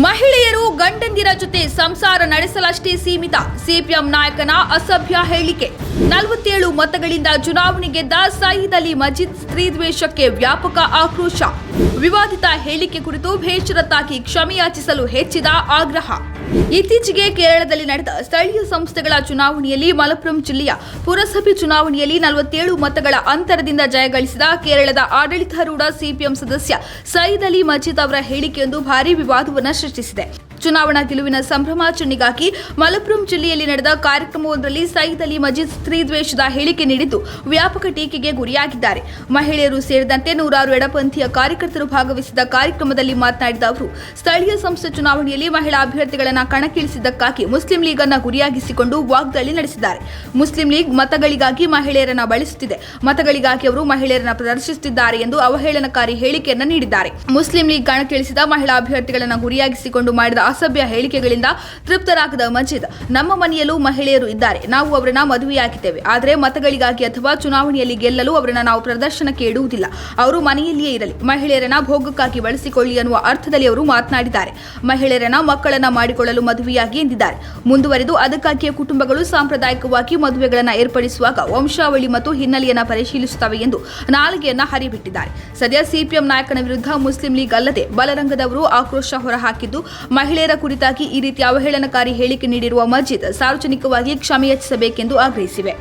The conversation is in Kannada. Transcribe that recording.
ಮಹಿಳೆಯರು ಗಂಡಂದಿರ ಜೊತೆ ಸಂಸಾರ ನಡೆಸಲಷ್ಟೇ ಸೀಮಿತ. ಸಿಪಿಎಂ ನಾಯಕನ ಅಸಭ್ಯ ಹೇಳಿಕೆ. 47 ಮತಗಳಿಂದ ಚುನಾವಣೆ ಗೆದ್ದ ಸಯೀದ್ ಅಲಿ ಮಜೀದ್ ಸ್ತ್ರೀದ್ವೇಷಕ್ಕೆ ವ್ಯಾಪಕ ಆಕ್ರೋಶ. ವಿವಾದಿತ ಹೇಳಿಕೆ ಕುರಿತು ಬೇಷರತ್ತಾಗಿ ಕ್ಷಮೆಯಾಚಿಸಲು ಹೆಚ್ಚಿದ ಆಗ್ರಹ. ಇತ್ತೀಚೆಗೆ ಕೇರಳದಲ್ಲಿ ನಡೆದ ಸ್ಥಳೀಯ ಸಂಸ್ಥೆಗಳ ಚುನಾವಣೆಯಲ್ಲಿ ಮಲಪ್ಪುರಂ ಜಿಲ್ಲೆಯ ಪುರಸಭೆ ಚುನಾವಣೆಯಲ್ಲಿ 47 ಮತಗಳ ಅಂತರದಿಂದ ಜಯಗಳಿಸಿದ ಕೇರಳದ ಆಡಳಿತಾರೂಢ ಸಿಪಿಎಂ ಸದಸ್ಯ ಸಯೀದ್ ಅಲಿ ಮಜೀದ್ ಅವರ ಹೇಳಿಕೆಯೊಂದು ಭಾರೀ ವಿವಾದವನ್ನು ಸೃಷ್ಟಿಸಿದೆ. ಚುನಾವಣಾ ಗೆಲುವಿನ ಸಂಭ್ರಮಾಚರಣೆಗಾಗಿ ಮಲಪ್ಪುರಂ ಜಿಲ್ಲೆಯಲ್ಲಿ ನಡೆದ ಕಾರ್ಯಕ್ರಮವೊಂದರಲ್ಲಿ ಸಯೀದ್ ಅಲಿ ಮಜೀದ್ ಸ್ತ್ರೀದ್ವೇಷದ ಹೇಳಿಕೆ ನೀಡಿದ್ದು ವ್ಯಾಪಕ ಟೀಕೆಗೆ ಗುರಿಯಾಗಿದ್ದಾರೆ. ಮಹಿಳೆಯರು ಸೇರಿದಂತೆ ನೂರಾರು ಎಡಪಂಥೀಯ ಕಾರ್ಯಕರ್ತರು ಭಾಗವಹಿಸಿದ ಕಾರ್ಯಕ್ರಮದಲ್ಲಿ ಮಾತನಾಡಿದ ಅವರು, ಸ್ಥಳೀಯ ಸಂಸ್ಥೆ ಚುನಾವಣೆಯಲ್ಲಿ ಮಹಿಳಾ ಅಭ್ಯರ್ಥಿಗಳನ್ನು ಕಣಕ್ಕಿಳಿಸಿದ್ದಕ್ಕಾಗಿ ಮುಸ್ಲಿಂ ಲೀಗ್ ಅನ್ನು ಗುರಿಯಾಗಿಸಿಕೊಂಡು ವಾಗ್ದಾಳಿ ನಡೆಸಿದ್ದಾರೆ. ಮುಸ್ಲಿಂ ಲೀಗ್ ಮತಗಳಿಗಾಗಿ ಮಹಿಳೆಯರನ್ನ ಬಳಸುತ್ತಿದೆ, ಮತಗಳಿಗಾಗಿ ಅವರು ಮಹಿಳೆಯರನ್ನ ಪ್ರದರ್ಶಿಸುತ್ತಿದ್ದಾರೆ ಎಂದು ಅವಹೇಳನಕಾರಿ ಹೇಳಿಕೆಯನ್ನು ನೀಡಿದ್ದಾರೆ. ಮುಸ್ಲಿಂ ಲೀಗ್ ಕಣಕ್ಕಿಳಿಸಿದ ಮಹಿಳಾ ಅಭ್ಯರ್ಥಿಗಳನ್ನು ಗುರಿಯಾಗಿಸಿಕೊಂಡು ಮಾಡಿದ ಅಸಭ್ಯ ಹೇಳಿಕೆಗಳಿಂದ ತೃಪ್ತರಾಗದ ಮಜೀದ್, ನಮ್ಮ ಮನೆಯಲ್ಲೂ ಮಹಿಳೆಯರು ಇದ್ದಾರೆ, ನಾವು ಅವರನ್ನ ಮದುವೆಯಾಗಿದ್ದೇವೆ, ಆದರೆ ಮತಗಳಿಗಾಗಿ ಅಥವಾ ಚುನಾವಣೆಯಲ್ಲಿ ಗೆಲ್ಲಲು ಅವರನ್ನ ನಾವು ಪ್ರದರ್ಶನಕ್ಕೆ ಇಡುವುದಿಲ್ಲ, ಅವರು ಮನೆಯಲ್ಲಿಯೇ ಇರಲಿ, ಮಹಿಳೆಯರನ್ನ ಭೋಗಕ್ಕಾಗಿ ಬಳಸಿಕೊಳ್ಳಿ ಅನ್ನುವ ಅರ್ಥದಲ್ಲಿ ಅವರು ಮಾತನಾಡಿದ್ದಾರೆ. ಮಹಿಳೆಯರನ್ನ ಮಕ್ಕಳನ್ನ ಮಾಡಿಕೊಳ್ಳಲು ಮದುವೆಯಾಗಿ ಎಂದಿದ್ದಾರೆ. ಮುಂದುವರೆದು ಅದಕ್ಕಾಗಿಯೇ ಕುಟುಂಬಗಳು ಸಾಂಪ್ರದಾಯಿಕವಾಗಿ ಮದುವೆಗಳನ್ನು ಏರ್ಪಡಿಸುವಾಗ ವಂಶಾವಳಿ ಮತ್ತು ಹಿನ್ನೆಲೆಯನ್ನ ಪರಿಶೀಲಿಸುತ್ತವೆ ಎಂದು ನಾಲಿಗೆಯನ್ನ ಹರಿಬಿಟ್ಟಿದ್ದಾರೆ. ಸದ್ಯ ಸಿಪಿಎಂ ನಾಯಕನ ವಿರುದ್ಧ ಮುಸ್ಲಿಂ ಲೀಗ್ ಅಲ್ಲದೆ ಬಲರಂಗದವರು ಆಕ್ರೋಶ ಹೊರಹಾಕಿದ್ದು, ಮಹಿಳೆಯರ ಕುರಿತಾಗಿ ಈ ರೀತಿ ಅವಹೇಳನಕಾರಿ ಹೇಳಿಕೆ ನೀಡಿರುವ ಮಜೀದ್ ಸಾರ್ವಜನಿಕವಾಗಿ ಕ್ಷಮೆಯಾಚಿಸಬೇಕೆಂದು ಆಗ್ರಹಿಸಿವೆ.